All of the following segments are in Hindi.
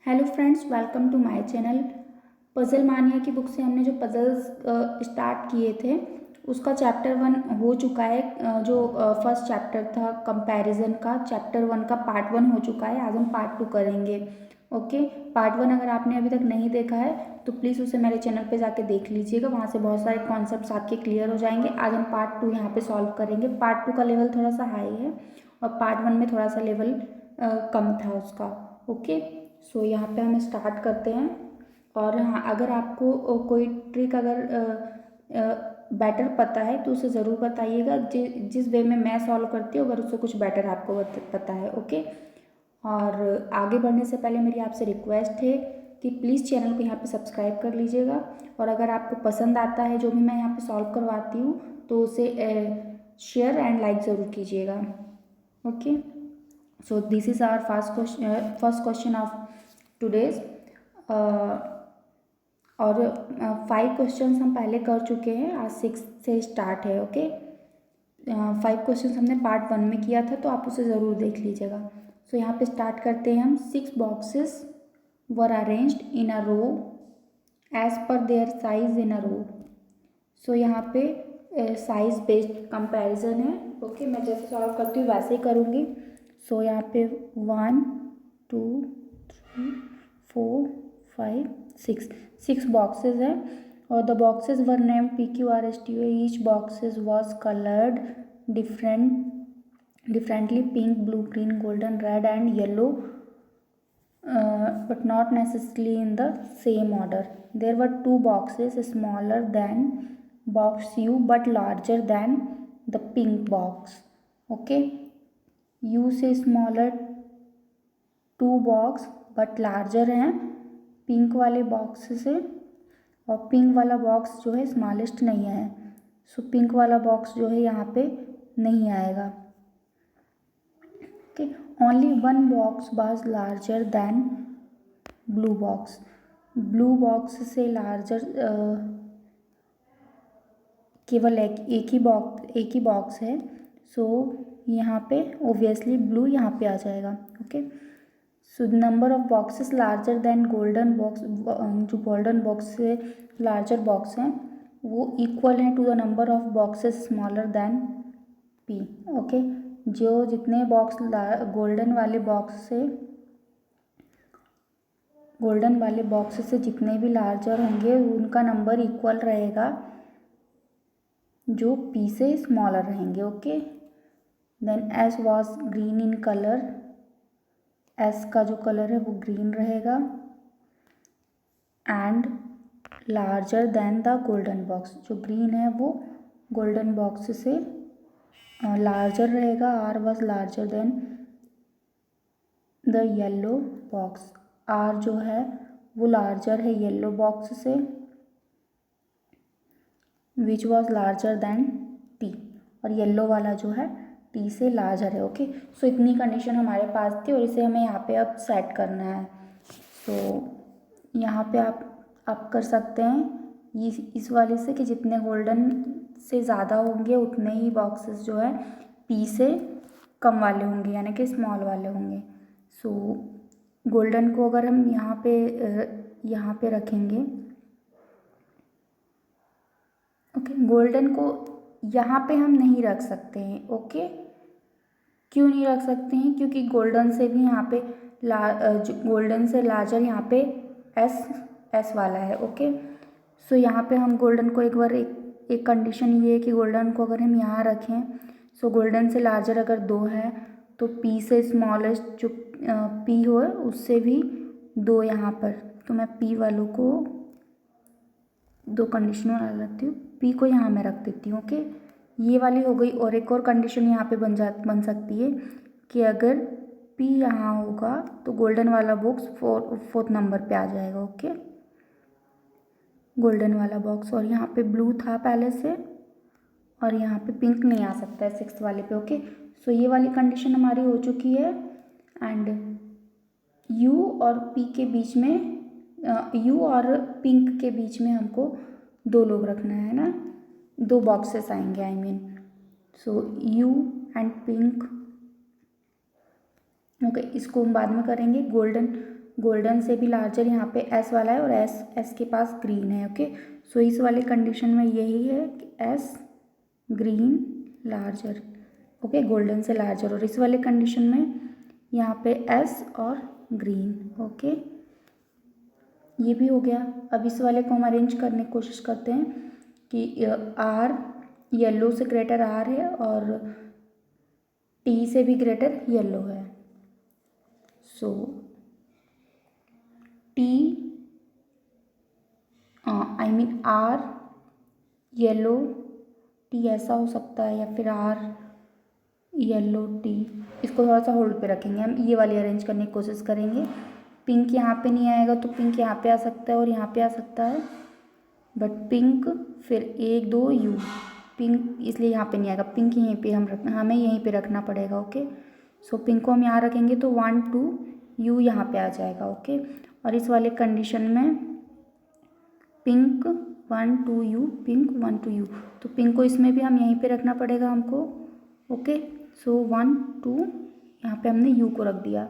Hello friends, welcome to my channel. Puzzle mania की बुक से हमने जो पज़ल्स स्टार्ट किए थे उसका चैप्टर 1 हो चुका है। जो फर्स्ट चैप्टर था कंपैरिजन का, चैप्टर 1 का पार्ट 1 हो चुका है। आज हम पार्ट 2 करेंगे। ओके, पार्ट 1 अगर आपने अभी तक नहीं देखा है तो प्लीज़ उसे मेरे चैनल पे जाके देख लीजिएगा, वहाँ से बहुत सारे कॉन्सेप्ट्स आपके क्लियर हो जाएंगे। आज हम पार्ट 2 यहाँ पे सॉल्व करेंगे। पार्ट 2 का लेवल थोड़ा सा हाई है और पार्ट 1 में थोड़ा सा लेवल कम था उसका। ओके, सो यहाँ पे हम स्टार्ट करते हैं। और हाँ, अगर आपको कोई ट्रिक अगर बेटर पता है तो उसे ज़रूर बताइएगा। जिस वे में मैं सॉल्व करती हूँ, अगर उससे कुछ बेटर आपको पता है। ओके, और आगे बढ़ने से पहले मेरी आपसे रिक्वेस्ट है कि प्लीज़ चैनल को यहाँ पे सब्सक्राइब कर लीजिएगा। और अगर आपको पसंद आता है जो भी मैं यहाँ पे सॉल्व करवाती हूँ तो उसे शेयर एंड लाइक ज़रूर कीजिएगा। Okay, so this is our first question of today's. और 5 क्वेश्चंस हम पहले कर चुके हैं, आज 6 से स्टार्ट है। ओके, 5 क्वेश्चंस हमने पार्ट 1 में किया था तो आप उसे ज़रूर देख लीजिएगा। सो यहाँ पे स्टार्ट करते हैं हम। 6 boxes were arranged in a row as per their size in a row. So यहाँ पे साइज बेस्ड कंपैरिजन है। ओके, मैं जैसे सॉल्व करती हूँ वैसे ही करूँगी। सो यहाँ पे 1 2 3 4 5 6 बॉक्सेस हैं और the boxes were name PQRSTU। Each boxes was coloured differently, pink, blue, green, golden, red and yellow, but not necessarily in the same order. There were 2 boxes smaller than box U but larger than the pink box. Okay, U से smaller 2 बॉक्स बट लार्जर हैं पिंक वाले बॉक्स से, और पिंक वाला बॉक्स जो है स्मॉलेस्ट नहीं है। सो पिंक वाला बॉक्स जो है यहाँ पे नहीं आएगा। Okay, only 1 box was larger than blue box. Blue box से लार्जर केवल एक ही बॉक्स है। सो यहाँ पे ओब्वियसली ब्लू यहाँ पे आ जाएगा। Okay, so number of boxes larger than golden box, जो गोल्डन बॉक्स से लार्जर बॉक्स हैं वो इक्वल हैं to the number of boxes smaller than P. Okay, जो जितने बॉक्स गोल्डन वाले बॉक्स से जितने भी लार्जर होंगे उनका नंबर इक्वल रहेगा जो पी से स्मॉलर रहेंगे। Okay, then S was green in colour. S का जो कलर है वो ग्रीन रहेगा and larger than the golden box. जो ग्रीन है वो गोल्डन बॉक्स से लार्जर रहेगा। R was larger than the yellow box. R जो है वो लार्जर है येलो बॉक्स से, which was larger than T. और येलो वाला जो है टी से लार्जर है। ओके, सो इतनी कंडीशन हमारे पास थी और इसे हमें यहाँ पे अब सेट करना है। सो यहाँ पे आप कर सकते हैं इस वाले से कि जितने गोल्डन से ज़्यादा होंगे उतने ही बॉक्सेस जो है पी से कम वाले होंगे, यानी कि स्मॉल वाले होंगे। सो गोल्डन को अगर हम यहाँ पे रखेंगे, ओके, गोल्डन को यहाँ पे हम नहीं रख सकते हैं। ओके, क्यों नहीं रख सकते हैं? क्योंकि गोल्डन से भी यहाँ पे गोल्डन से लार्जर यहाँ पे एस वाला है। ओके, सो यहाँ पे हम गोल्डन को एक कंडीशन ये है कि गोल्डन को अगर हम यहाँ रखें, सो गोल्डन से लार्जर अगर 2 है तो पी से स्मॉलेस्ट जो पी हो उससे भी 2 यहाँ पर। तो मैं पी वालों को 2 कंडीशनों डाल रखती हूँ, पी को यहाँ मैं रख देती हूँ। ओके, ये वाली हो गई। और एक और कंडीशन यहाँ पे बन सकती है कि अगर पी यहाँ होगा तो गोल्डन वाला बॉक्स 4th नंबर पे आ जाएगा। ओके, गोल्डन वाला बॉक्स, और यहाँ पे ब्लू था पहले से और यहाँ पे पिंक नहीं आ सकता है 6th वाले पे। ओके, सो ये वाली कंडीशन हमारी हो चुकी है एंड यू और पी के बीच में यू और पिंक के बीच में हमको 2 लोग रखना है ना, 2 बॉक्सेस आएंगे I mean. So you and pink. Okay, इसको हम बाद में करेंगे। गोल्डन से भी लार्जर यहाँ पे एस वाला है और एस के पास ग्रीन है। ओके, सो इस वाले कंडीशन में यही है कि S green larger, okay, golden से लार्जर। और इस वाले कंडीशन में यहाँ पे एस और ग्रीन। ओके, ये भी हो गया। अब इस वाले को हम अरेंज करने की कोशिश करते हैं कि आर येलो से ग्रेटर आर है और टी से भी ग्रेटर येलो है। So T I mean R yellow T ऐसा हो सकता है, या फिर आर येलो टी। इसको थोड़ा सा होल्ड पे रखेंगे, हम ये वाली अरेंज करने की कोशिश करेंगे। पिंक यहाँ पे नहीं आएगा तो पिंक यहाँ पे आ सकता है और यहाँ पे आ सकता है, बट पिंक फिर 1 2 यू, पिंक इसलिए यहाँ पे नहीं आएगा। पिंक यहीं पे हमें यहीं पे रखना पड़ेगा। ओके, सो पिंक को हम यहाँ रखेंगे तो 1 2 यू यहाँ पे आ जाएगा। ओके, और इस वाले कंडीशन में पिंक 1 2 यू, पिंक 1 2 यू, तो पिंक को इसमें भी हम यहीं पे रखना पड़ेगा हमको। ओके, सो 1 2 यहाँ पे हमने यू को रख दिया।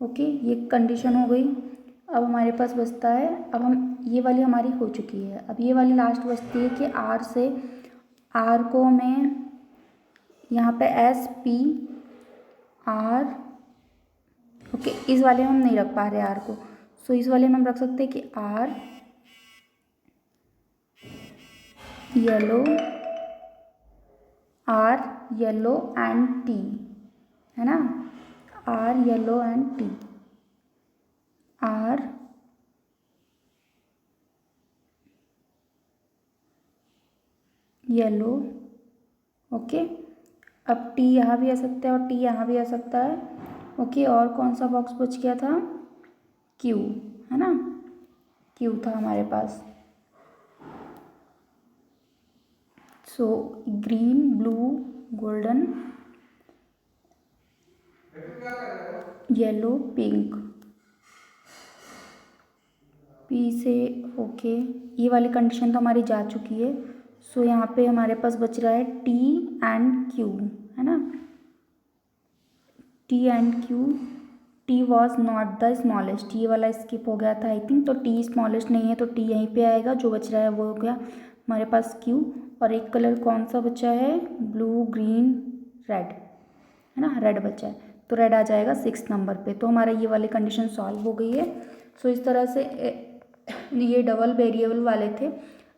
ओके, ये कंडीशन हो गई। अब हमारे पास बचता है, अब हम ये वाली हमारी हो चुकी है, अब ये वाली लास्ट बचती है कि आर से, आर को मैं यहाँ पे एस पी आर, ओके, इस वाले में हम नहीं रख पा रहे आर को, सो इस वाले में हम रख सकते हैं कि आर येलो एंड टी, है ना, R yellow and T, R yellow. Okay, अब टी यहाँ भी आ सकता है और टी यहाँ भी आ सकता है। ओके, और कौन सा बॉक्स बच गया था, क्यू, है ना, क्यू था हमारे पास। So green blue golden yellow pink, P से। ओके, ये वाली कंडीशन तो हमारी जा चुकी है। सो यहाँ पे हमारे पास बच रहा है टी एंड क्यू, है ना, T and Q. T was not the smallest, ये वाला स्किप हो गया था आई थिंक, तो टी स्मॉलेस्ट नहीं है तो टी यहीं पे आएगा। जो बच रहा है वो हो गया हमारे पास क्यू, और एक कलर कौन सा बचा है, ब्लू ग्रीन रेड, है ना, रेड बचा है, तो रेड आ जाएगा 6 नंबर पे। तो हमारा ये वाली कंडीशन सॉल्व हो गई है। सो इस तरह से ये डबल वेरिएबल वाले थे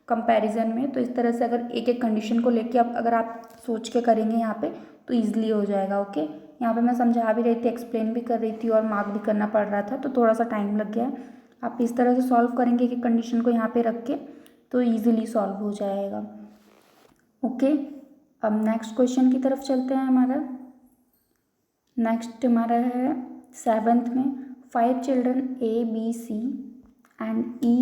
कंपैरिजन में, तो इस तरह से अगर एक एक कंडीशन को लेके अब अगर आप सोच के करेंगे यहाँ पे तो ईजिली हो जाएगा। ओके, यहाँ पे मैं समझा भी रही थी, एक्सप्लेन भी कर रही थी और मार्क भी करना पड़ रहा था, तो थोड़ा सा टाइम लग गया। आप इस तरह से सॉल्व करेंगे कि कंडीशन को यहाँ पे रख के तो ईजिली सॉल्व हो जाएगा। ओके, अब नेक्स्ट क्वेश्चन की तरफ चलते हैं। हमारा नेक्स्ट हमारा है 7th में, 5 children A B C and E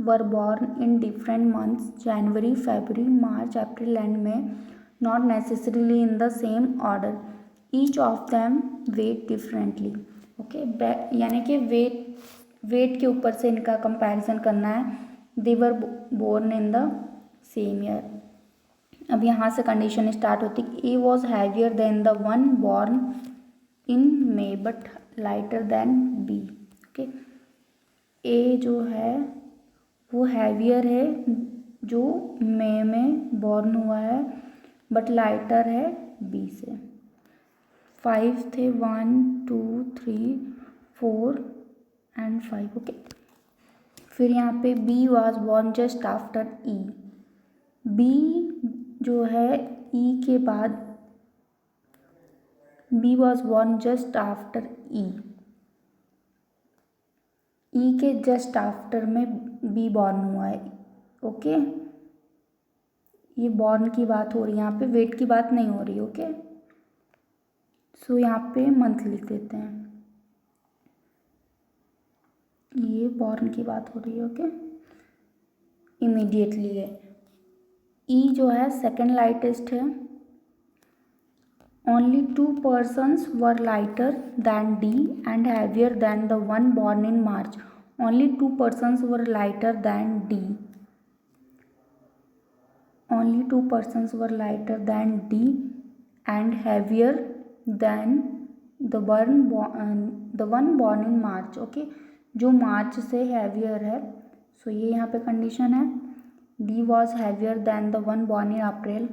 were born in different months, January, February, March, April and May, not necessarily in the same order. Each of them weighed differently. Okay, यानी कि वेट के ऊपर से इनका कंपैरिजन करना है। They were born in the same year. अब यहाँ से कंडीशन स्टार्ट होती है कि A was heavier than the one born in May but lighter than B. Okay, A जो है वो हैवियर है जो मई में बॉर्न हुआ है, बट लाइटर है बी से। 5 थे, 1 2 3 4 एंड 5। ओके, फिर यहाँ पे B was born just after E, B जो है ई के बाद, B was born just after E, E के जस्ट आफ्टर में बी बॉर्न हुआ है। ओके, ये बॉर्न की बात हो रही है, यहाँ पे वेट की बात नहीं हो रही। ओके, सो यहाँ पे मंथ लिख देते हैं, ये बॉर्न की बात हो रही है। ओके, इमीडिएटली है। ई जो है सेकेंड लाइटेस्ट है, only 2 persons were lighter than D and heavier than the one born in March. Only 2 persons were lighter than D. Only 2 persons were lighter than D and heavier than the one born in March. Okay, जो मार्च से हैवियर है। सो ये यहाँ पे कंडीशन है। D was heavier than the one born in April,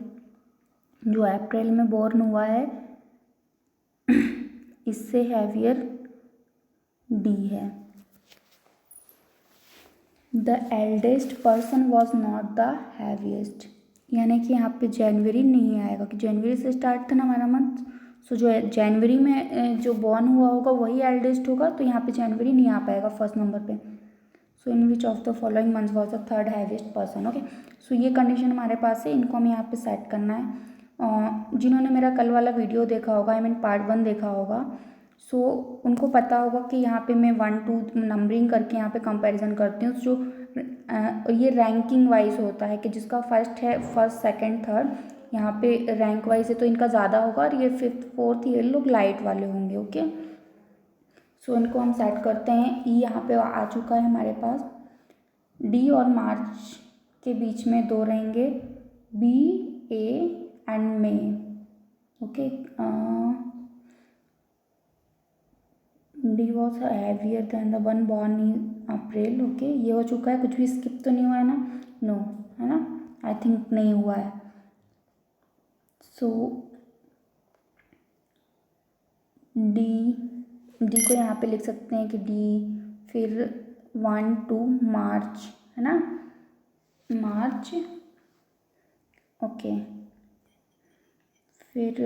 जो अप्रैल में बॉर्न हुआ है इससे हैवियर डी है। The eldest person was not the heaviest, यानी कि यहाँ पे जनवरी नहीं आएगा कि जनवरी से स्टार्ट था ना हमारा मंथ। सो जो जनवरी में जो बॉर्न हुआ होगा वही एल्डेस्ट होगा, तो यहाँ पे जनवरी नहीं आ पाएगा फर्स्ट नंबर पे। So in which of the following month was the third heaviest person. Okay, so ये कंडीशन हमारे पास है, इनको हमें यहाँ पे सेट करना है। जिन्होंने मेरा कल वाला वीडियो देखा होगा, आई मीन पार्ट 1 देखा होगा, सो उनको पता होगा कि यहाँ पे मैं 1 2 नंबरिंग करके यहाँ पे कंपैरिजन करती हूँ। जो ये रैंकिंग वाइज होता है कि जिसका फर्स्ट है, फर्स्ट सेकंड थर्ड यहाँ पे रैंक वाइज है तो इनका ज़्यादा होगा, और ये फिफ्थ फोर्थ ये लोग लाइट वाले होंगे। ओके, सो इनको हम सेट करते हैं। ई यहाँ पे आ चुका है हमारे पास। डी और मार्च के बीच में 2 रहेंगे, B A and May. Okay, D was heavier than the one born in April. Okay, ये हो चुका है। कुछ भी स्किप तो नहीं हुआ है ना? नो, है ना? आई थिंक नहीं हुआ है। सो डी को यहाँ पे लिख सकते हैं कि डी, फिर 1 2 मार्च, है ना? मार्च। ओके, फिर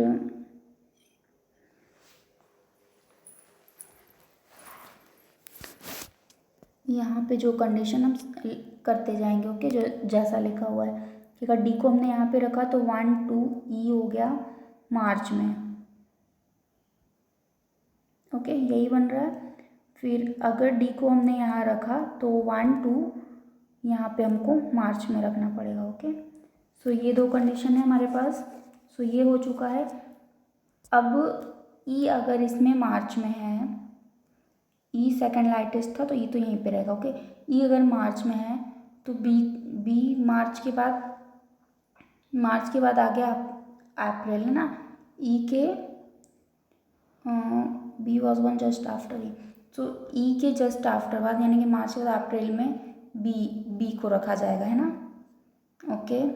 यहाँ पे जो कंडीशन हम करते जाएंगे। ओके, जो जैसा लिखा हुआ है कि अगर डी को हमने यहाँ पे रखा तो 1 2 ई हो गया मार्च में। ओके, यही बन रहा है। फिर अगर डी को हमने यहाँ रखा तो 1 2 यहाँ पे हमको मार्च में रखना पड़ेगा। ओके, सो ये 2 कंडीशन है हमारे पास। सो ये हो चुका है। अब ई अगर इसमें मार्च में है, ई सेकंड लाइटेस्ट था तो ई तो यहीं पे रहेगा। ओके, ई अगर मार्च में है तो बी मार्च के बाद आ गया अप्रैल, है ना? ई के B was one just after E, तो ई के जस्ट आफ्टर बाद यानी कि मार्च के बाद अप्रैल में बी को रखा जाएगा, है ना? ओके,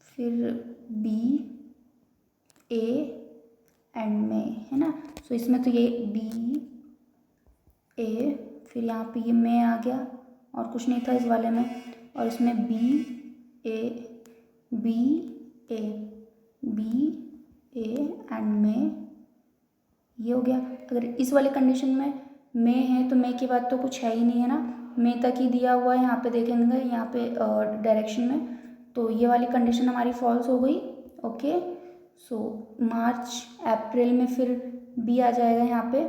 फिर बी ए एंड में, है ना? सो इसमें तो ये बी ए, फिर यहाँ पे ये में आ गया और कुछ नहीं था इस वाले में, और इसमें बी ए एंड में ये हो गया। अगर इस वाले कंडीशन में है तो में के बाद तो कुछ है ही नहीं, है ना? में तक ही दिया हुआ है यहाँ पे, देखेंगे यहाँ पे डायरेक्शन में, तो ये वाली कंडीशन हमारी फॉल्स हो गई। ओके, सो मार्च अप्रैल में फिर बी आ जाएगा यहाँ पे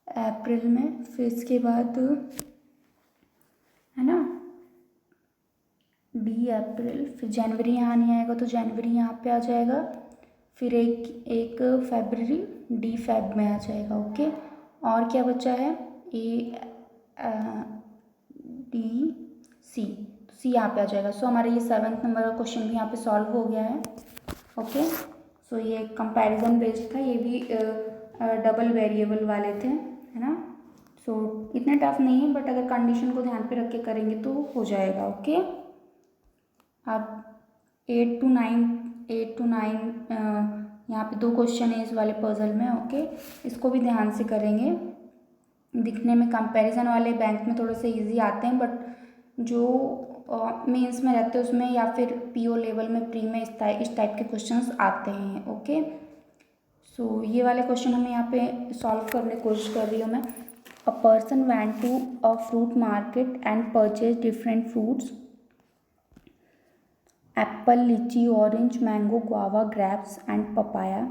अप्रैल में, फिर इसके बाद, है ना, डी अप्रैल, फिर जनवरी यहाँ नहीं आएगा तो जनवरी यहाँ पे आ जाएगा, फिर एक फरवरी डी फेब में आ जाएगा। ओके, और क्या बचा है? ए डी सी, सी यहाँ पे आ जाएगा। सो हमारा ये 7th नंबर का क्वेश्चन भी यहाँ पे सॉल्व हो गया है। ओके, सो ये कंपैरिजन बेस्ड था, ये भी डबल वेरिएबल वाले थे, है ना? सो इतना टफ नहीं है, बट अगर कंडीशन को ध्यान पे रख के करेंगे तो हो जाएगा। ओके, अब 8 to 9 यहाँ पे 2 क्वेश्चन है इस वाले पजल में। ओके, इसको भी ध्यान से करेंगे। दिखने में कंपैरिजन वाले बैंक में थोड़े से इजी आते हैं, बट जो मेंस में रहते हैं उसमें या फिर पीओ लेवल में प्री में इस टाइप के क्वेश्चंस आते हैं। ओके, सो ये वाले क्वेश्चन हमें यहाँ पे सॉल्व करने की कोशिश कर रही हूँ मैं। A person went to a fruit market and purchase different fruits, apple, litchi, orange, mango, guava, grapes and papaya,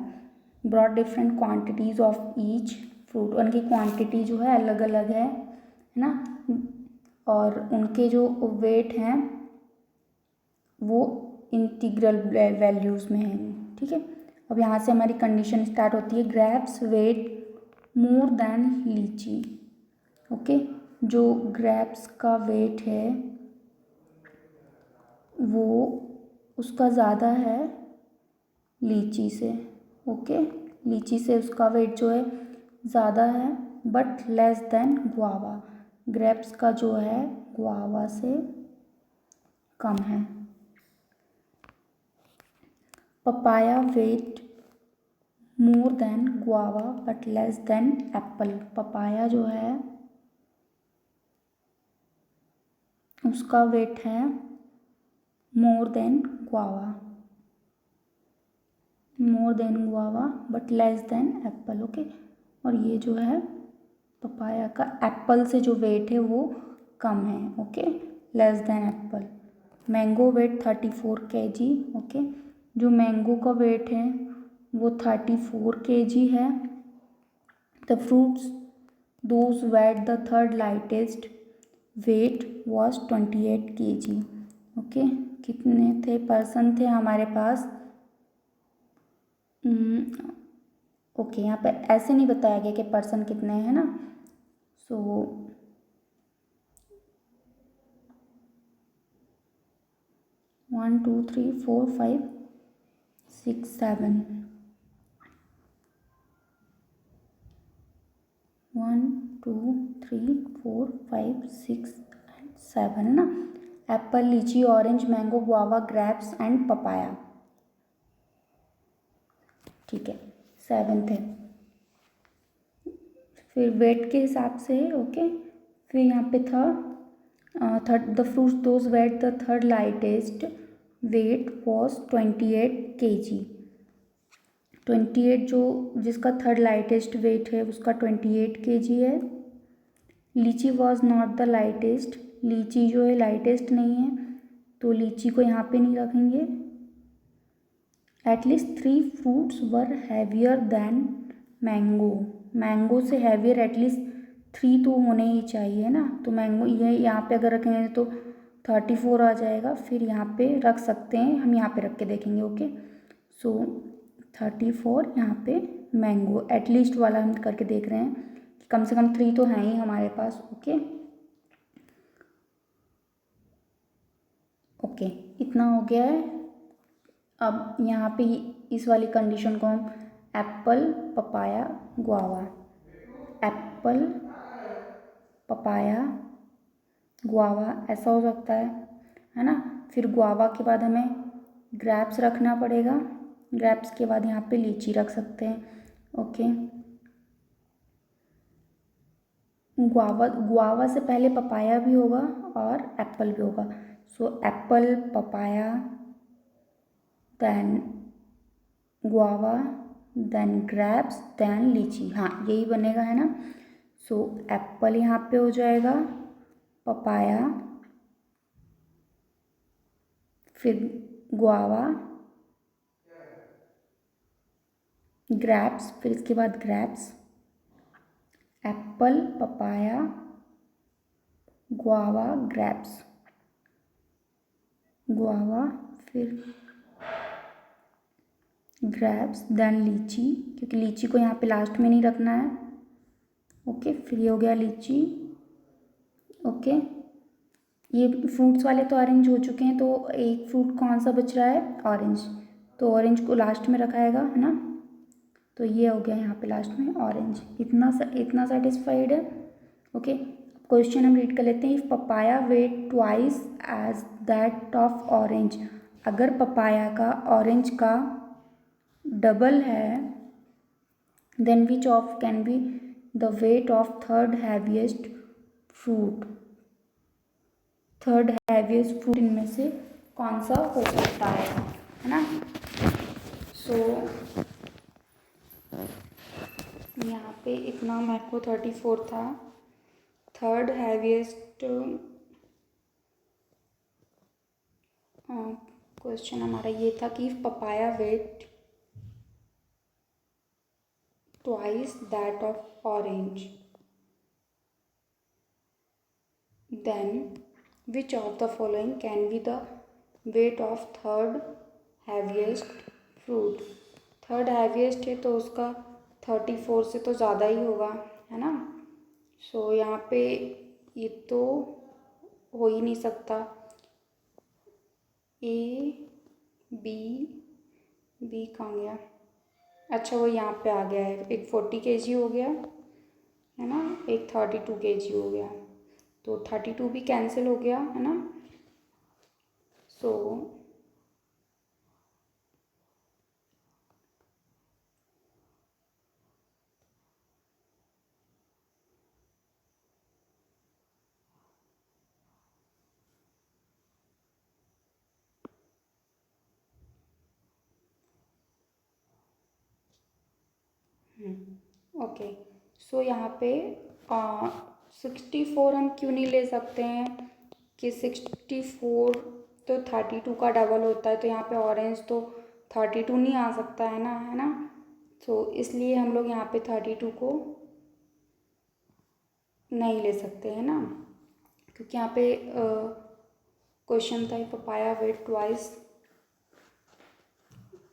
broad different quantities of each fruit. उनकी क्वांटिटी जो है अलग अलग है ना? और उनके जो वेट हैं वो इंटीग्रल वैल्यूज़ में हैं। ठीक है, अब यहाँ से हमारी कंडीशन स्टार्ट होती है। ग्रेप्स वेट मोर देन लीची। ओके, जो ग्रेप्स का वेट है वो उसका ज़्यादा है लीची से। ओके, लीची से उसका वेट जो है ज़्यादा है but less than guava, grapes का जो है गुआवा से कम है। Papaya weight more than guava but less than apple, papaya जो है उसका वेट है more than guava, more than guava but less than apple. Okay, और ये जो है पपाया का एप्पल से जो वेट है वो कम है। Okay, less than apple. Mango weight 34 kg। Okay, जो मैंगो का वेट है वो 34 kg है। The fruits those weight the third lightest weight was 28 kg। Okay, कितने थे पर्सन थे हमारे पास? ओके, यहाँ पे ऐसे नहीं बताया गया कि पर्सन कितने हैं ना, सो 1 2 3 4 5 6 7, 1 2 3 4 5 6 एंड 7 है ना। Apple, litchi, orange, mango, guava, grapes and papaya. ठीक है, 7 थे। फिर वेट के हिसाब से ओके, फिर यहाँ पे था third the fruits those weight the third lightest weight was 28 kg। 28 जो जिसका थर्ड लाइटेस्ट वेट है उसका 28 kg है। लीची वॉज नॉट द लाइटेस्ट, लीची जो है लाइटेस्ट नहीं है तो लीची को यहाँ पे नहीं रखेंगे। एटलीस्ट 3 फ्रूट्स वर हैवियर दैन मैंगो, मैंगो से हैवियर एटलीस्ट 3 तो होने ही चाहिए ना, तो मैंगो ये यहाँ पे अगर रखेंगे तो 34 आ जाएगा। फिर यहाँ पे रख सकते हैं, हम यहाँ पे रख के देखेंगे। ओके, सो 34 यहाँ पे मैंगो एटलीस्ट वाला हम करके देख रहे हैं कि कम से कम 3 तो हैं ही हमारे पास। ओके ओके, इतना हो गया है। अब यहाँ पे इस वाली कंडीशन को हम Apple, papaya, guava, Apple, papaya, guava ऐसा हो सकता है ना। फिर गुआवा के बाद हमें ग्रेप्स रखना पड़ेगा, ग्रेप्स के बाद यहाँ पे लीची रख सकते हैं। ओके, गुआवा से पहले पपाया भी होगा और एप्पल भी होगा। So apple, papaya, then guava, then grapes, then litchi. हाँ, यही बनेगा है ना। सो एप्पल यहाँ पे हो जाएगा, पपाया, फिर गुआवा, ग्रेप्स, फिर इसके बाद grapes, Apple, papaya, guava, grapes, guava, फिर ग्रेप्स, देन लीची, क्योंकि लीची को यहाँ पे लास्ट में नहीं रखना है। ओके, फिर ये हो गया लीची। ओके, ये फ्रूट्स वाले तो अरेंज हो चुके हैं, तो एक फ्रूट कौन सा बच रहा है? ऑरेंज, तो ऑरेंज को लास्ट में रखाएगा है ना। तो ये हो गया यहाँ पे लास्ट में ऑरेंज। इतना सेटिस्फाइड है। ओके, क्वेश्चन हम रीड कर लेते हैं। If papaya weight twice as that of orange, अगर पपाया का ऑरेंज का डबल है, then which of can be the weight of third heaviest fruit, third heaviest fruit इनमें से कौन सा हो सकता है ना। सो यहाँ पे इतना मैंगो 34 था। थर्ड हैवीएस्ट क्वेश्चन हमारा ये था कि papaya weight twice that of orange, then which of the following can be the weight of third heaviest fruit. Third heaviest है तो उसका 34 से तो ज़्यादा ही होगा है ना। सो यहाँ पे ये तो हो ही नहीं सकता। ए बी कहाँ गया? अच्छा, वो यहाँ पे आ गया है। एक 40 kg हो गया एक 32 kg हो गया, तो 32 भी कैंसिल हो गया है ना। सो ओके, सो यहाँ पे 64 हम क्यों नहीं ले सकते हैं कि 64 तो 32 का डबल होता है, तो यहाँ पे ऑरेंज तो 32 नहीं आ सकता है ना। तो इसलिए हम लोग यहाँ पे 32 को नहीं ले सकते हैं ना, क्योंकि यहाँ पे क्वेश्चन था papaya weight twice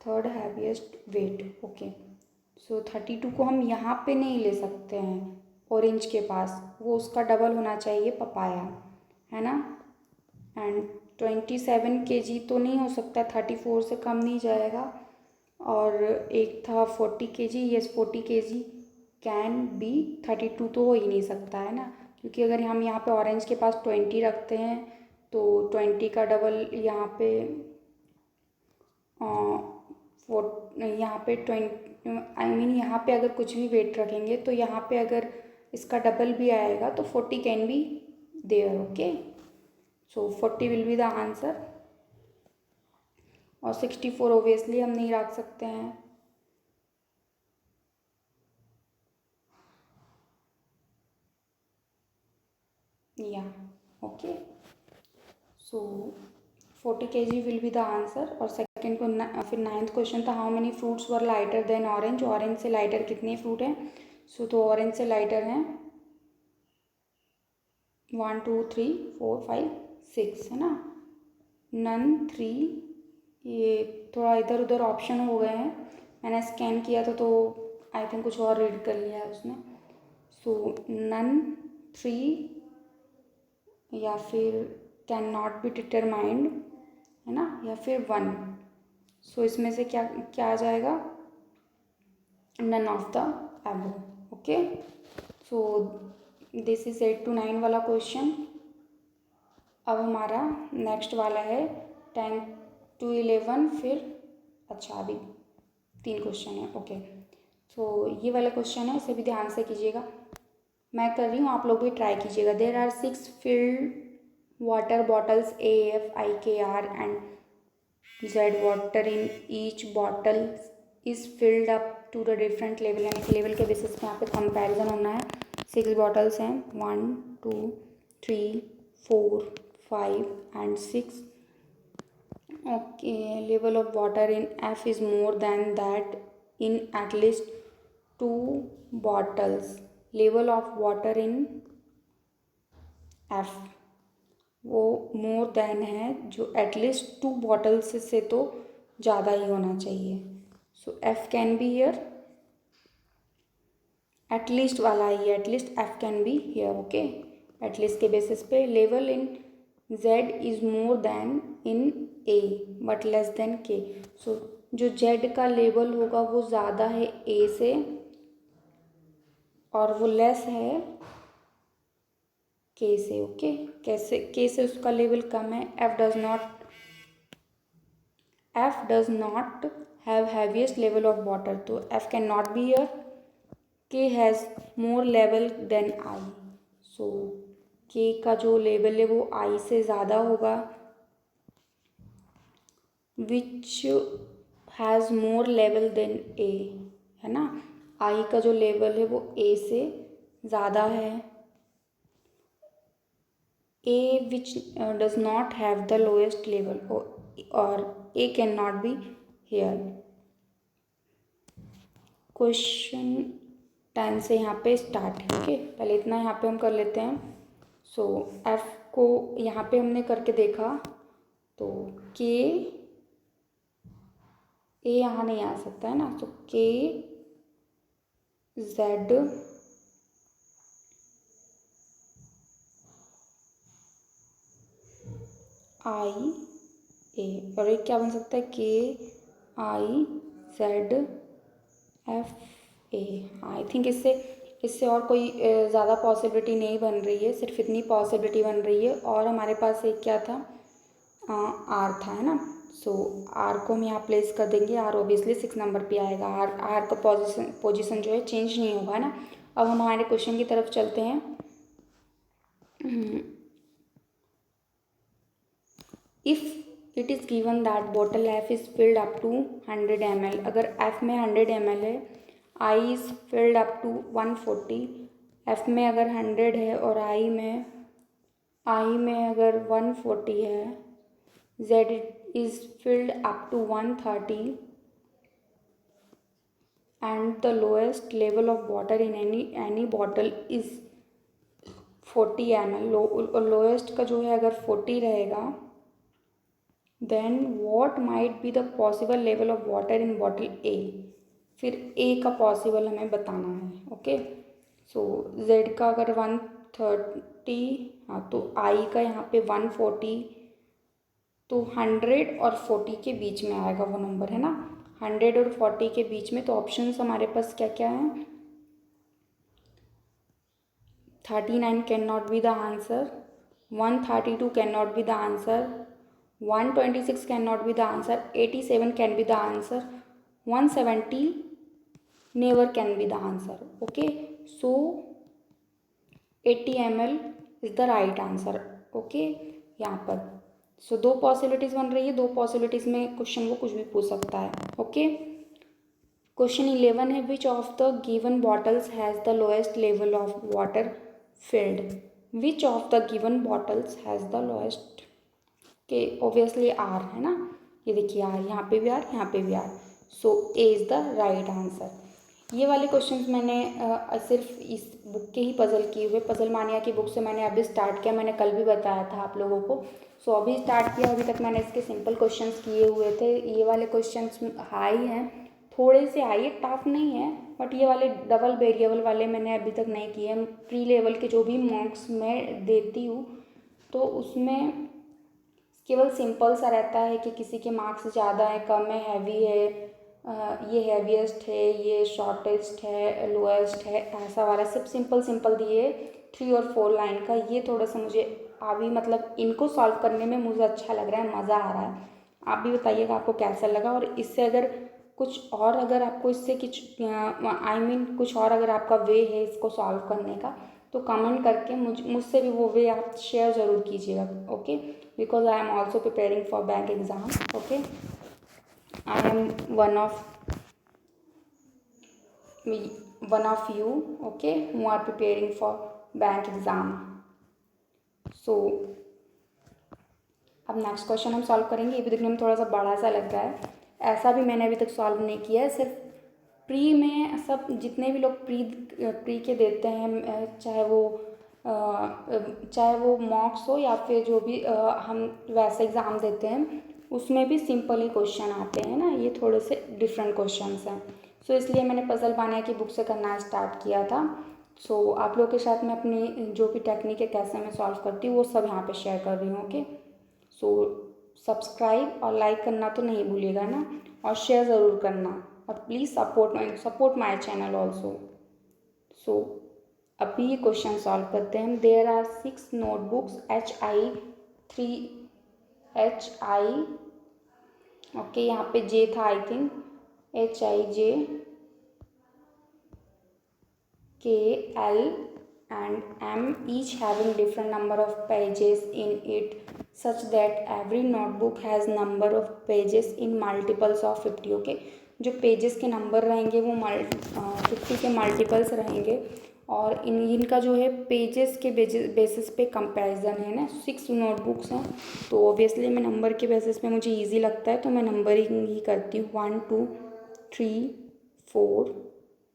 third heaviest weight. Okay, so 32 को हम यहाँ पे नहीं ले सकते हैं ऑरेंज के पास, वो उसका डबल होना चाहिए पपाया, है ना। एंड 27 kg तो नहीं हो सकता, 34 से कम नहीं जाएगा। और एक था 40 kg, yes 40 kg can be, 32 तो हो ही नहीं सकता है ना, क्योंकि अगर हम यहाँ पे ऑरेंज के पास 20 रखते हैं तो 20 का डबल यहाँ पे यहाँ पे 20 यहाँ पे अगर कुछ भी वेट रखेंगे तो यहाँ पे अगर इसका डबल भी आएगा तो 40 can be there. Okay, so 40 will be the answer, और 64 ओबियसली हम नहीं रख सकते हैं। या okay, so 40 kg will be the answer. और सेकंड को फिर 9th क्वेश्चन था how many fruits were lighter than orange, orange से लाइटर कितने फ्रूट हैं। सो तो ऑरेंज से लाइटर हैं 1 2 3 4 5 6 है ना, नन 3, ये थोड़ा इधर उधर ऑप्शन हो गए हैं, मैंने स्कैन किया था तो आई थिंक कुछ और रीड कर लिया है उसने। सो नन 3 या फिर कैन नॉट बी डिटरमाइंड है ना, या फिर 1। सो इसमें से क्या क्या आ जाएगा, none of the above. Okay, so this is 8 to 9 वाला क्वेश्चन। अब हमारा नेक्स्ट वाला है 10 to 11, फिर अच्छा अभी 3 क्वेश्चन है। ओके, तो ये वाला क्वेश्चन है, इसे भी ध्यान से कीजिएगा, मैं कर रही हूँ, आप लोग भी ट्राई कीजिएगा। There are 6 filled water bottles AFIKR and Z water in each bottle is filled up to the different level, यानी कि लेवल के बेसिस पे यहाँ पे कंपैरिजन होना है। 6 बॉटल्स हैं 1 2 3 4 5 and 6। Okay, level of water in F is more then that in at least 2 bottles. Level of water in F वो मोर देन है जो एटलीस्ट 2 बॉटल्स से तो ज़्यादा ही होना चाहिए। So F can be here, at least वाला ही, at least F can be here. Okay, at least के बेसिस पे level in Z is more than in A but less than K। So जो Z का लेवल होगा वो ज़्यादा है A से और वो लेस है K से। ओके, कैसे K से उसका लेवल कम है। F does not have heaviest level of water, तो F can not be here. K has more level than I, so K का जो लेवल है वो I से ज़्यादा होगा। Which has more level than A, है ना, I का जो लेवल है वो A से ज़्यादा है। A which does not have the lowest level, or A cannot be here। Question 10 से यहाँ पे स्टार्ट है। ओके, पहले इतना यहाँ पे हम कर लेते हैं। सो F को यहाँ पे हमने करके देखा तो K A यहाँ नहीं आ सकता है ना, तो K Z I A, और एक क्या बन सकता है KI Z F A। I think इससे इससे और कोई ज़्यादा पॉसिबिलिटी नहीं बन रही है, सिर्फ इतनी पॉसिबिलिटी बन रही है। और हमारे पास एक क्या था, आर था, है ना। सो आर को हम यहाँ प्लेस कर देंगे। आर ओबियसली 6 नंबर पे आएगा। आर का पोजीशन जो है चेंज नहीं होगा ना। अब हम हमारे क्वेश्चन की तरफ चलते हैं। If it is given that bottle F is filled up to 100 ml, अगर एफ में 100 ml है, I is filled up to 140, F में अगर 100 है और आई में अगर 140 है, Z is filled up to 130 and the lowest level of water in any bottle is 40 ml, lowest का जो है अगर 40 रहेगा, then what might be the possible level of water in bottle A, फिर A का पॉसिबल हमें बताना है। ओके, सो Z का अगर 130, हाँ तो I का यहाँ पे 140, तो 100 और 40 के बीच में आएगा वो नंबर, है ना। 100 और 40 के बीच में। तो ऑप्शंस हमारे पास क्या क्या हैं, 39 can not B the answer, 132 can not B the answer, 126 can not B the answer, 87 can be the answer, 170 never can be the answer. Okay, so 80 ml is the right answer. Okay, यहाँ पर सो दो पॉसिबिलिटीज़ बन रही है, दो पॉसिबिलिटीज़ में क्वेश्चन वो कुछ भी पूछ सकता है। ओके, क्वेश्चन 11 है, विच of the given bottles has the lowest level of water field, which of the given bottles has the lowest, के ऑब्वियसली आर है ना, ये देखिए आर, यहाँ पे भी आर, यहाँ पे भी R, so A is the right answer. ये वाले क्वेश्चंस मैंने सिर्फ इस बुक के ही पज़ल किए हुए, पज़ल मानिया की बुक से मैंने अभी स्टार्ट किया, मैंने कल भी बताया था आप लोगों को। सो अभी स्टार्ट किया, अभी तक मैंने इसके सिंपल क्वेश्चंस किए हुए थे। ये वाले क्वेश्चंस हाई हैं, थोड़े से हाई है, टफ नहीं है, बट ये वाले डबल वेरिएबल वाले मैंने अभी तक नहीं किए। प्री लेवल के जो भी मॉक्स मैं देती हूँ तो उसमें केवल सिंपल सा रहता है कि किसी के मार्क्स ज़्यादा है, कम है, हैवी है, ये हैवीएस्ट है, ये शॉर्टेस्ट है, लोएस्ट है, ऐसा वाला सब सिंपल सिंपल दिए 3 और 4 लाइन का। ये थोड़ा सा मुझे अभी मतलब इनको सॉल्व करने में मुझे अच्छा लग रहा है, मज़ा आ रहा है। आप भी बताइएगा आपको कैसा लगा, और इससे अगर कुछ और, अगर आपको इससे कुछ कुछ और अगर आपका वे है इसको सॉल्व करने का, तो कमेंट करके मुझसे भी वो वे आप शेयर ज़रूर कीजिएगा। Okay, because I am also preparing for bank exam. Okay, I am one of you, okay, who are preparing for bank exam. So अब नेक्स्ट क्वेश्चन हम सॉल्व करेंगे। ये भी देखने में थोड़ा सा बड़ा सा लग रहा है, ऐसा भी मैंने अभी तक सॉल्व नहीं किया है। सिर्फ प्री में सब जितने भी लोग प्री के देते हैं, चाहे वो मॉक्स हो या फिर जो भी हम वैसे एग्ज़ाम देते हैं, उसमें भी सिंपल ही क्वेश्चन आते हैं ना, ये थोड़े से डिफरेंट क्वेश्चंस हैं। सो इसलिए मैंने पज़ल मानिया की बुक से करना स्टार्ट किया था। सो आप लोग के साथ मैं अपनी जो भी टेक्निक है कैसे मैं सॉल्व करती हूँ वो सब यहाँ पे शेयर कर रही हूँ। ओके, सो सब्सक्राइब और लाइक करना तो नहीं भूलिएगा ना, और शेयर ज़रूर करना, और please support my channel also. So अभी ये क्वेश्चन सॉल्व करते हैं हम। There are 6 notebooks HI, okay, यहाँ पे जे था I think, HIJKL and M, each having different number of pages in it, such that every notebook has number of pages in multiples of 50. Okay, जो पेजेस के नंबर रहेंगे वो 50 के मल्टीपल्स रहेंगे, और इनका जो है पेजेस के बेसिस पे कंपैरिजन है ना। 6 नोटबुक्स हैं, तो ऑब्वियसली मैं नंबर के बेसिस पे मुझे इजी लगता है तो मैं नंबरिंग ही करती हूँ, 1 2 3 4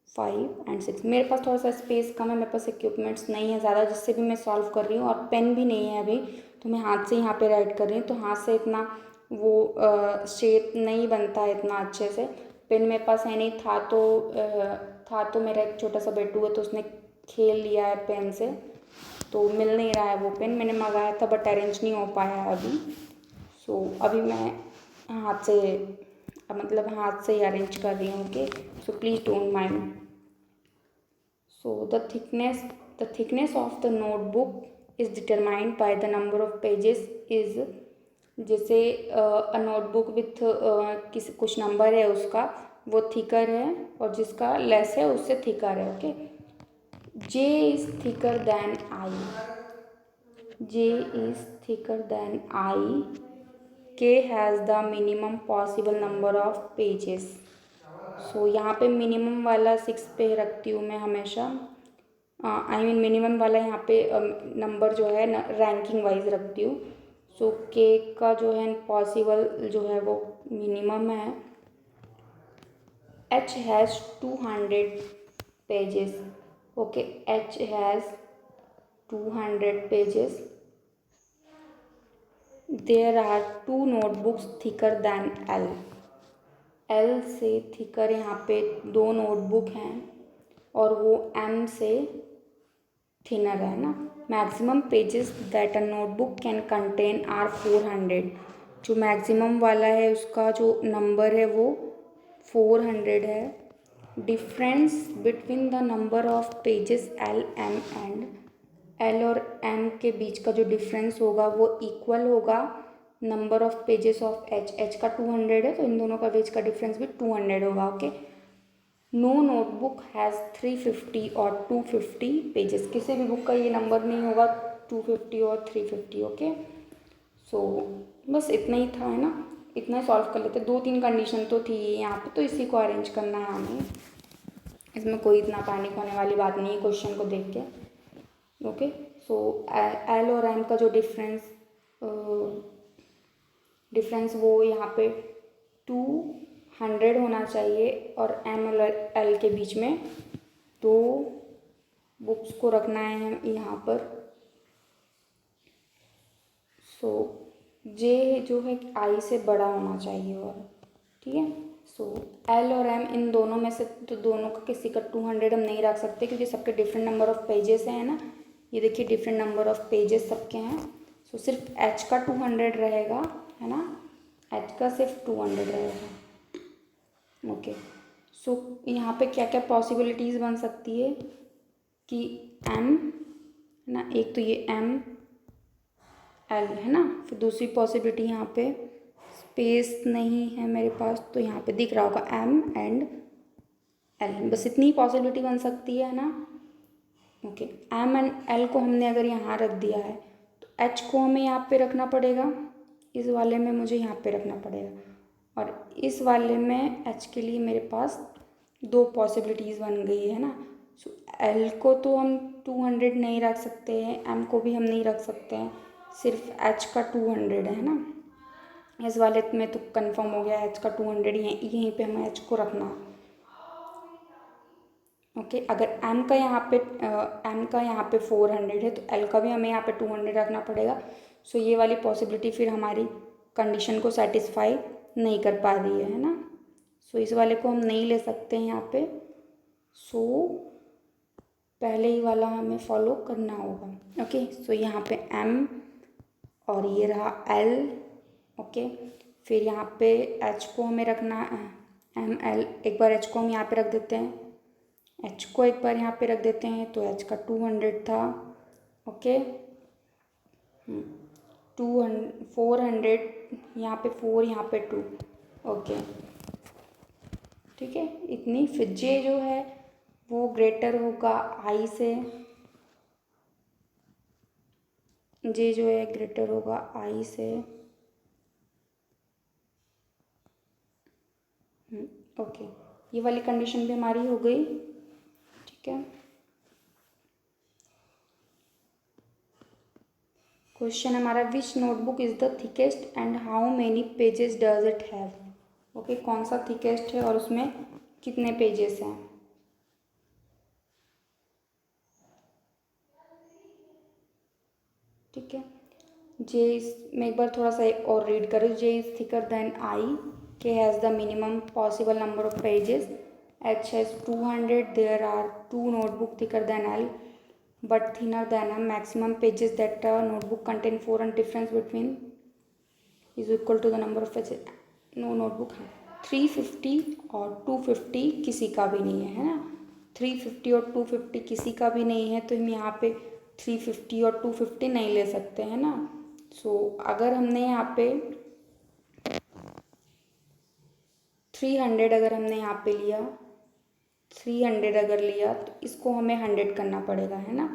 5 एंड 6। मेरे पास थोड़ा सा स्पेस कम है, मेरे पास इक्विपमेंट्स नहीं है ज़्यादा जिससे भी मैं सॉल्व कर रही हूँ, और पेन भी नहीं है अभी, तो मैं हाथ से यहाँ पे राइट कर रही हूँ, तो हाथ से इतना वो शेप नहीं बनता है इतना अच्छे से। पेन मेरे पास है नहीं, था तो मेरा एक छोटा सा बेटू है तो उसने खेल लिया है पेन से, तो मिल नहीं रहा है वो पेन। मैंने मंगाया था बट अरेंज नहीं हो पाया है अभी। सो अभी मैं हाथ से ही अरेंज कर रही हूँ। Okay, so please don't mind. So the thickness of the notebook is determined by the number of pages is, जैसे नोटबुक विथ किसी कुछ नंबर है उसका वो थिकर है और जिसका लेस है उससे थिकर है. Okay, J is thicker than I. J is thicker than I. K has the minimum possible number of pages. So यहाँ पे मिनिमम वाला 6 पे रखती हूँ मैं हमेशा. आई मीन मिनिमम वाला यहाँ पे नंबर जो है रैंकिंग वाइज रखती हूँ. सो के का जो है पॉसिबल जो है वो मिनिमम है. H has 200 pages. Okay, H has 200 pages. There are 2 notebooks thicker than L. L से थिकर यहाँ पे 2 नोटबुक हैं और वो M से थिनर है ना. Maximum pages that a notebook can contain are 400. जो मैक्सिमम वाला है उसका जो नंबर है वो 400 है. Difference between the number of pages L, M and L और M के बीच का जो डिफरेंस होगा वो इक्वल होगा number of pages of H. H का 200 है तो इन दोनों का बीच का डिफरेंस भी 200 होगा. ओके, नो नोटबुक हैज़ 350 और 250 पेजेस. किसी भी बुक का ये नंबर नहीं होगा 250 और 350. ओके, सो बस इतना ही था, है ना. इतना सॉल्व कर लेते. 2-3 कंडीशन तो थी यहाँ पे, तो इसी को अरेंज करना है हमें. इसमें कोई इतना पैनिक होने वाली बात नहीं है क्वेश्चन को देख के. ओके, सो एल और एम का जो डिफरेंस वो यहाँ पे 200 होना चाहिए और एम और एल के बीच में 2 बुक्स को रखना है यहाँ पर. सो जे जो है आई से बड़ा होना चाहिए और ठीक है. सो एल और एम इन दोनों में से तो दोनों का किसी का 200 हम नहीं रख सकते क्योंकि सबके डिफरेंट नंबर ऑफ पेजेस हैं ना. ये देखिए डिफरेंट नंबर ऑफ पेजेस सबके हैं. सो सिर्फ एच का 200 रहेगा, है ना. एच का सिर्फ 200 रहेगा. ओके, सो यहाँ पे क्या क्या पॉसिबिलिटीज़ बन सकती है कि एम है ना, एक तो ये एम एल है ना. फिर दूसरी पॉसिबिलिटी यहाँ पे स्पेस नहीं है मेरे पास तो यहाँ पे दिख रहा होगा एम एंड एल. बस इतनी पॉसिबिलिटी बन सकती है ना. ओके, एम एंड एल को हमने अगर यहाँ रख दिया है तो एच को हमें यहाँ पे रखना पड़ेगा. इस वाले में मुझे यहाँ पे रखना पड़ेगा और इस वाले में एच के लिए मेरे पास 2 पॉसिबिलिटीज़ बन गई है ना. सो एल को तो हम 200 नहीं रख सकते हैं, एम को भी हम नहीं रख सकते हैं, सिर्फ एच का 200 है ना. इस वाले में तो कंफर्म हो गया एच का 200 ही है, यहीं पे हमें एच को रखना. ओके, अगर एम का यहाँ पे 400 है तो एल का भी हमें यहाँ पे 200 रखना पड़ेगा. सो ये वाली पॉसिबिलिटी फिर हमारी कंडीशन को सेटिस्फाई नहीं कर पा रही है ना. सो इस वाले को हम नहीं ले सकते हैं यहाँ पे. सो पहले ही वाला हमें फॉलो करना होगा. ओके, सो यहाँ पे एम और ये रहा एल. ओके, फिर यहाँ पे एच को हमें रखना एम एल. एक बार एच को हम यहाँ पे रख देते हैं, एच को एक बार यहाँ पे रख देते हैं तो एच का 200 था. ओके, 400 यहाँ पे 4 यहाँ पे 2. ओके, ठीक है, इतनी. फिर जे जो है वो ग्रेटर होगा आई से. जे जो है ग्रेटर होगा आई से. ओके, ये वाली कंडीशन भी हमारी हो गई. ठीक है, क्वेश्चन हमारा विच notebook is the thickest and how many pages does it have. Okay, कौन सा थिकेस्ट है और उसमें कितने पेजेस हैं. ठीक है, जे मैं एक बार थोड़ा सा और रीड करूँ. J is thicker than I. K has the minimum possible number of pages. H has 200. There are 2 notebook thicker than L but thinner than M. Maximum pages that a notebook contain 4 and difference between is equal to the number of pages. No notebook है. 350 और 250 किसी का भी नहीं है ना. 350 और 250 किसी का भी नहीं है, तो हम यहाँ पे 350 और 250 नहीं ले सकते हैं ना। सो अगर हमने यहाँ पे 300 अगर हमने यहाँ पे लिया, 300 अगर लिया तो इसको हमें 100 करना पड़ेगा, है ना।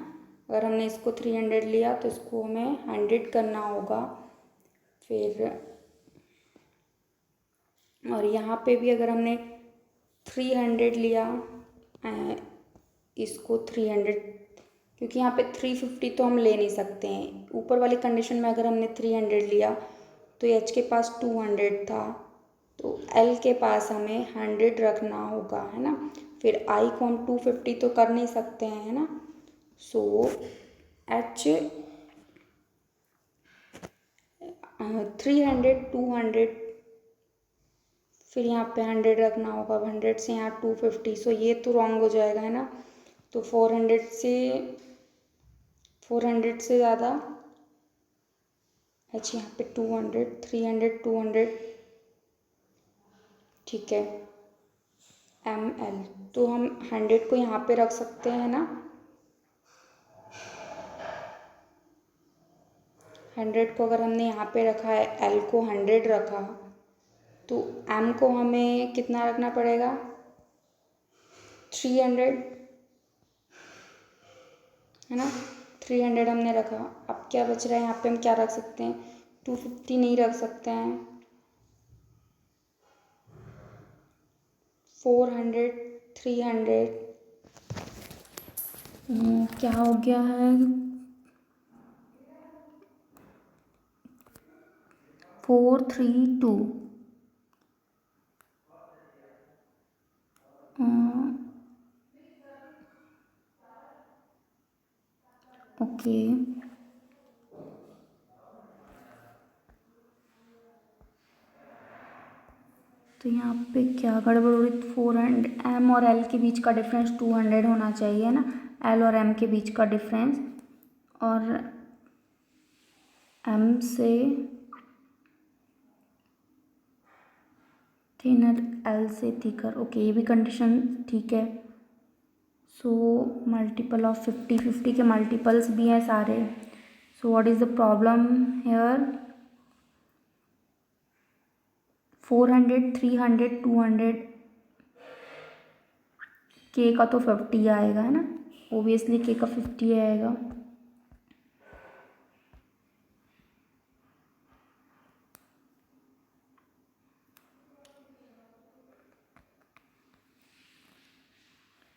अगर हमने इसको 300 लिया तो इसको हमें 100 करना होगा। फिर और यहाँ पे भी अगर हमने 300 लिया, इसको 300, क्योंकि यहाँ पे 350 तो हम ले नहीं सकते हैं। ऊपर वाली कंडीशन में अगर हमने 300 लिया तो एच के पास 200 था, तो एल के पास हमें 100 रखना होगा, है ना। फिर आई को हम 250 तो कर नहीं सकते हैं, है ना। सो एच 300, 200, फिर यहाँ पे 100 रखना होगा। 100 से यहाँ 250, सो ये तो रॉन्ग हो जाएगा, है ना। तो 400 से ज़्यादा अच्छा यहाँ पे 200, 300, 200, ठीक है। एम एल तो हम 100 को यहाँ पे रख सकते हैं ना। 100 को अगर हमने यहाँ पे रखा है, एल को 100 रखा, तो एम को हमें कितना रखना पड़ेगा, 300, है ना। 300 हमने रखा। अब क्या बच रहा है यहाँ पे, हम क्या रख सकते हैं, 250 नहीं रख सकते हैं। 400, 300, क्या हो गया है, 432, ओके। तो यहाँ पे क्या गड़बड़ हो रही, 400, एम और एल के बीच का डिफरेंस 200 होना चाहिए ना, एल और एम के बीच का डिफरेंस, और एम से थिनर, एल से थिकर, ओके, ये भी कंडीशन ठीक है। सो मल्टीपल ऑफ 50, 50 के मल्टीपल्स भी हैं सारे। So what is the problem here, 400, 300, 200, के का तो 50 आएगा, है ना, ओबियसली के का 50 आएगा।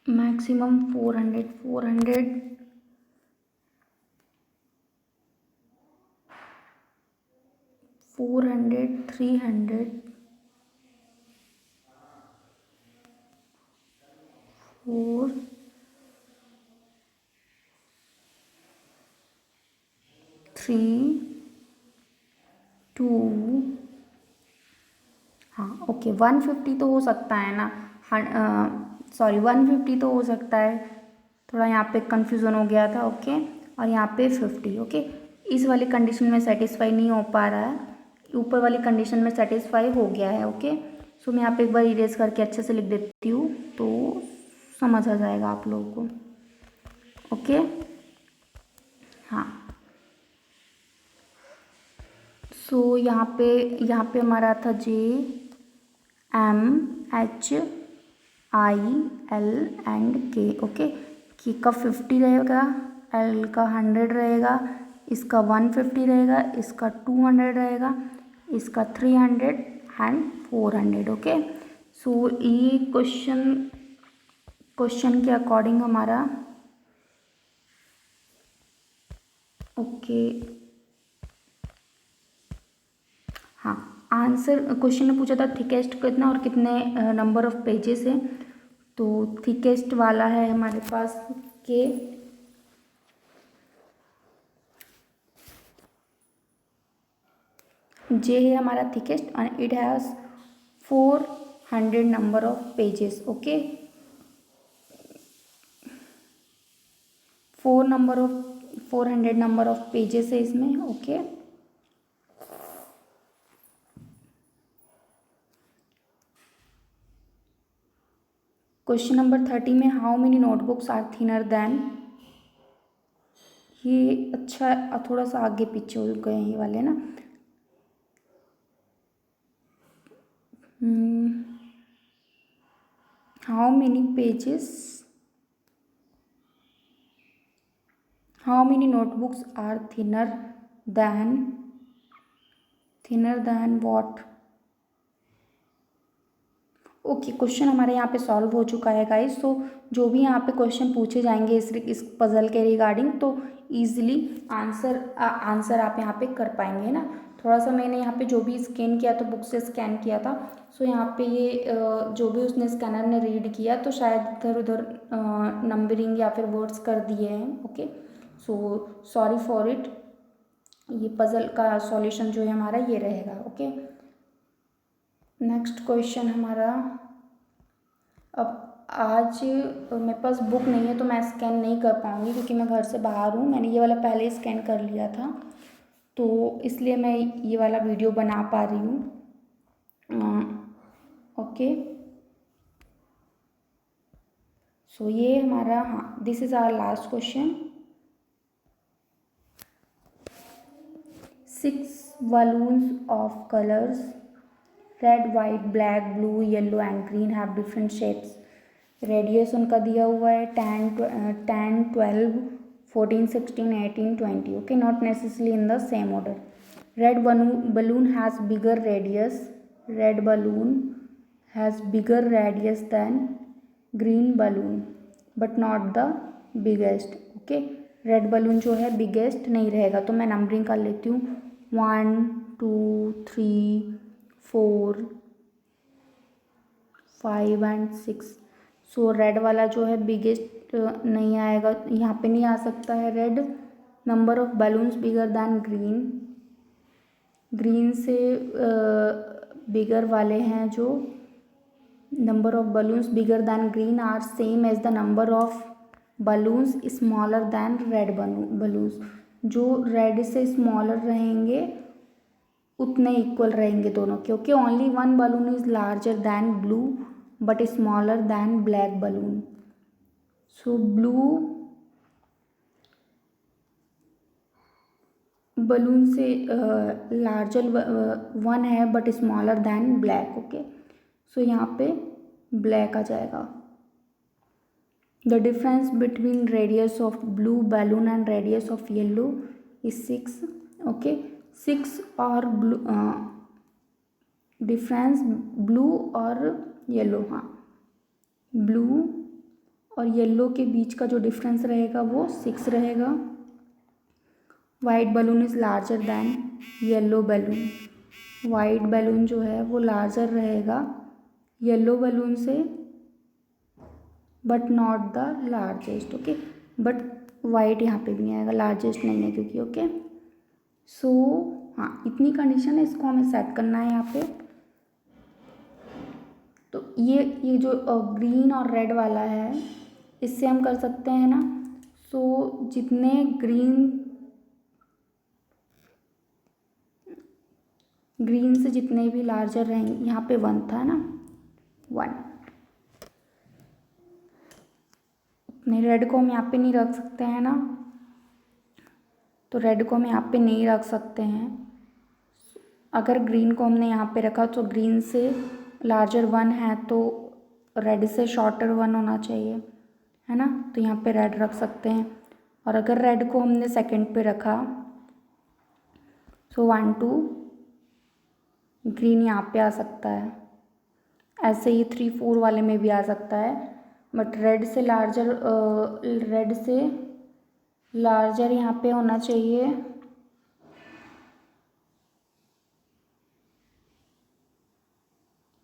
मैक्सिमम 400, 400, 300, 4, 3, 2, हाँ ओके, 150 तो हो सकता है ना, सॉरी 150 तो हो सकता है, थोड़ा यहाँ पे कंफ्यूजन हो गया था, ओके। और यहाँ पे 50, ओके। इस वाली कंडीशन में सेटिस्फाई नहीं हो पा रहा है, ऊपर वाली कंडीशन में सेटिस्फाई हो गया है, ओके। सो मैं यहाँ पे एक बार इरेज करके अच्छे से लिख देती हूँ तो समझ आ जाएगा आप लोगों को, ओके। हाँ, सो यहाँ पे हमारा था J M H I L and K, okay. K का 50 रहेगा, एल का 100 रहेगा, इसका 150 रहेगा, इसका 200 रहेगा, इसका 300 एंड 400, ओके। सो ये क्वेश्चन के अकॉर्डिंग हमारा, ओके, हाँ, आंसर क्वेश्चन ने पूछा था थिकेस्ट कितना और कितने नंबर ऑफ पेजेस है, तो थिकेस्ट वाला है हमारे पास के, जे है हमारा thickest and it has 400 number of pages, okay. 400 number of pages है इसमें, ओके। क्वेश्चन नंबर 30 में how many notebooks are thinner than, ये अच्छा थोड़ा सा आगे पीछे हो गए ये वाले ना। How many pages, how many notebooks are thinner than what. Okay, question हमारे यहाँ पे सॉल्व हो चुका है गाइस। तो जो भी यहाँ पे क्वेश्चन पूछे जाएंगे इस पजल के रिगार्डिंग, तो ईजिली आंसर आप यहाँ पे कर पाएंगे ना। थोड़ा सा मैंने यहाँ पे जो भी स्कैन किया तो बुक से स्कैन किया था, सो यहाँ पे ये जो भी उसने स्कैनर ने रीड किया तो शायद इधर उधर नंबरिंग या फिर वर्ड्स कर दिए हैं। Okay, so sorry for it. ये पजल का सॉल्यूशन जो है हमारा ये रहेगा। ओके, नेक्स्ट क्वेश्चन हमारा, अब आज मेरे पास बुक नहीं है तो मैं स्कैन नहीं कर पाऊँगी क्योंकि मैं घर से बाहर हूँ। मैंने ये वाला पहले ही स्कैन कर लिया था, तो इसलिए मैं ये वाला वीडियो बना पा रही हूँ। ओके, सो ये हमारा, हाँ, this is our last question. 6 balloons of colors red, white, black, blue, yellow and green have different shapes. Radius उनका दिया हुआ है 10, 12, 14, 16, 18, 20। Okay, not necessarily in the same order. Red balloon has bigger radius, red balloon has bigger radius than green balloon but not the biggest। Okay, red balloon जो है बिगेस्ट नहीं रहेगा, तो मैं नंबरिंग कर लेती हूँ 1, 2, 3, 4, 5 एंड 6। सो रेड वाला जो है बिगेस्ट नहीं आएगा, यहाँ पे नहीं आ सकता है red. Number of balloons bigger than green, green से बिगर वाले हैं जो number of balloons bigger than green are same as the number of balloons smaller than red balloons. जो रेड से स्मॉलर रहेंगे उतने इक्वल रहेंगे दोनों, क्योंकि only one balloon is larger than blue but smaller than black balloon. So blue balloon से लार्जर वन है but smaller than black. Okay, so यहाँ पे ब्लैक आ जाएगा। The difference between radius of blue balloon and radius of yellow is 6। Okay, 6 और ब्लू डिफरेंस ब्लू और येलो, हाँ, ब्लू और येलो के बीच का जो डिफरेंस रहेगा वो 6 रहेगा। White balloon is larger than yellow balloon, white balloon जो है वो लार्जर रहेगा येलो बैलून से but not the largest. Okay, but white यहाँ पे भी नहीं आएगा, लार्जेस्ट नहीं है क्योंकि। ओके, सो हाँ, इतनी कंडीशन है, इसको हमें सेट करना है यहाँ पे। तो ये जो ग्रीन और रेड वाला है इससे हम कर सकते हैं ना। सो जितने ग्रीन से जितने भी लार्जर रहेंगे, यहाँ पे 1 था ना, 1, नहीं, रेड को हम यहाँ पे नहीं रख सकते हैं ना, तो रेड को हम यहाँ पे नहीं रख सकते हैं। अगर ग्रीन को हमने यहाँ पे रखा तो ग्रीन से लार्जर 1 है तो रेड से शॉर्टर 1 होना चाहिए, है ना, तो यहाँ पे रेड रख सकते हैं। और अगर रेड को हमने सेकंड पे रखा तो 1, 2, ग्रीन यहाँ पे आ सकता है। ऐसे ही 3, 4 वाले में भी आ सकता है, बट रेड से लार्जर यहाँ पे होना चाहिए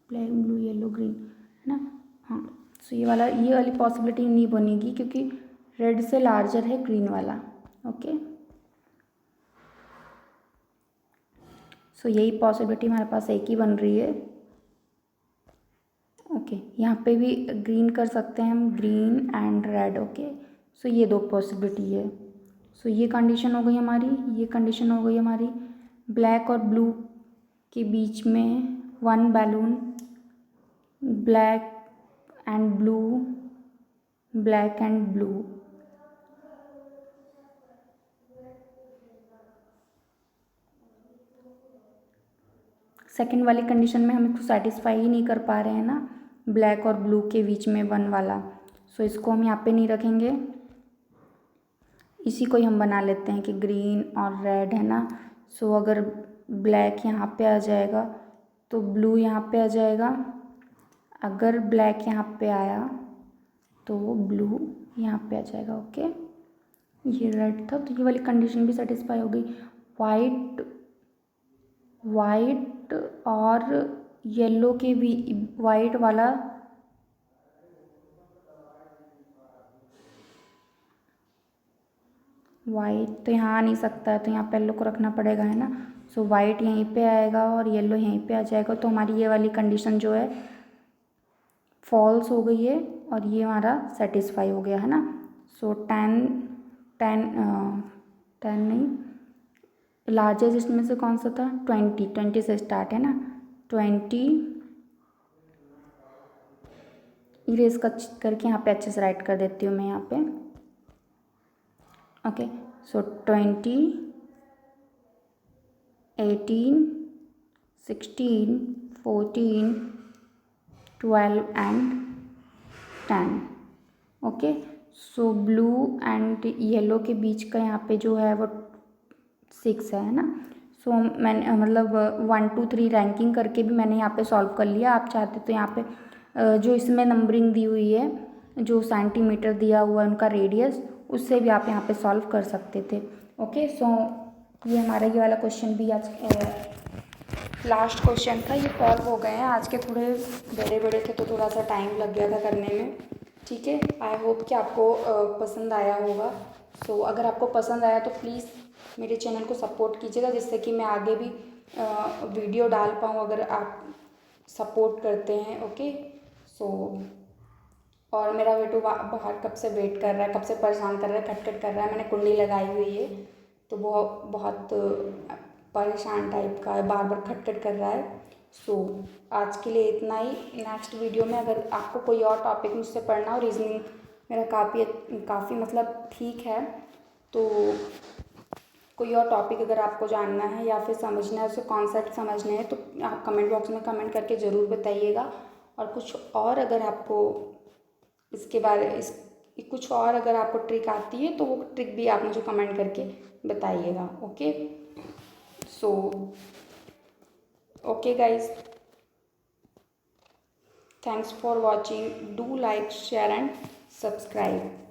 ब्लैक, ब्लू, येलो, ग्रीन, है ना। हाँ, सो ये वाली पॉसिबिलिटी नहीं बनेगी क्योंकि रेड से लार्जर है ग्रीन वाला। ओके, सो यही पॉसिबिलिटी हमारे पास एक ही बन रही है। ओके, यहाँ पे भी ग्रीन कर सकते हैं हम, green and red. Okay, so ये 2 पॉसिबिलिटी है। सो ये कंडीशन हो गई हमारी, ये कंडीशन हो गई हमारी। ब्लैक और ब्लू के बीच में 1 balloon, black and blue, black and blue. Second वाली कंडीशन में हम इसको सेटिस्फाई ही नहीं कर पा रहे हैं ना, ब्लैक और ब्लू के बीच में वन वाला, सो इसको हम यहाँ पे नहीं रखेंगे। इसी को ही हम बना लेते हैं कि ग्रीन और रेड है ना, सो अगर ब्लैक यहाँ पे आ जाएगा तो ब्लू यहाँ पे आ जाएगा, अगर ब्लैक यहाँ पे आया तो ब्लू यहाँ पे आ जाएगा। ओके, ये रेड था तो ये वाली कंडीशन भी सेटिस्फाई हो गई। वाइट और येलो के भी, वाइट वाला वाइट तो यहाँ आ नहीं सकता है, तो यहाँ पे येलो को रखना पड़ेगा, है ना। सो वाइट यहीं पे आएगा और येलो यहीं पे आ जाएगा, तो हमारी ये वाली कंडीशन जो है फॉल्स हो गई है और ये हमारा सेटिस्फाई हो गया, है ना। सो 10 नहीं, लार्जेस्ट इसमें से कौन सा था, 20 से स्टार्ट है ना, 20। इरेज करके यहाँ पे अच्छे से राइट कर देती हूँ मैं यहाँ पे। Okay, so 20, 18, 16, 14, 12 and 10। Okay, so blue and yellow के बीच का यहाँ पे जो है वो 6 है ना। सो मैंने मतलब 1 2 3 रैंकिंग करके भी मैंने यहाँ पे सॉल्व कर लिया। आप चाहते तो यहाँ पे जो इसमें नंबरिंग दी हुई है, जो सेंटीमीटर दिया हुआ है उनका रेडियस, उससे भी आप यहाँ पे सॉल्व कर सकते थे। ओके, सो ये हमारा ये वाला क्वेश्चन भी आज लास्ट क्वेश्चन था, ये सॉल्व हो गए हैं। आज के थोड़े बड़े बड़े थे तो थोड़ा सा टाइम लग गया था करने में। ठीक है, आई होप कि आपको पसंद आया होगा। सो अगर आपको पसंद आया तो प्लीज़ मेरे चैनल को सपोर्ट कीजिएगा, जिससे कि मैं आगे भी वीडियो डाल पाऊँ, अगर आप सपोर्ट करते हैं। ओके, सो और मेरा बेटू बाहर कब से वेट कर रहा है, कब से परेशान कर रहा है, खटखट कर रहा है। मैंने कुंडी लगाई हुई है तो वो बहुत परेशान टाइप का है, बार बार खटखट कर रहा है। सो आज के लिए इतना ही। नेक्स्ट वीडियो में अगर आपको कोई और टॉपिक मुझसे पढ़ना हो, रीजनिंग मेरा काफ़ी मतलब ठीक है, तो कोई और टॉपिक अगर आपको जानना है या फिर समझना है, उसके कॉन्सेप्ट समझने हैं, तो आप कमेंट बॉक्स में कमेंट करके ज़रूर बताइएगा। और कुछ और अगर आपको इसके बारे कुछ और अगर आपको ट्रिक आती है तो वो ट्रिक भी आप मुझे कमेंट करके बताइएगा। Okay, so okay guys, thanks for watching, do like, share and subscribe.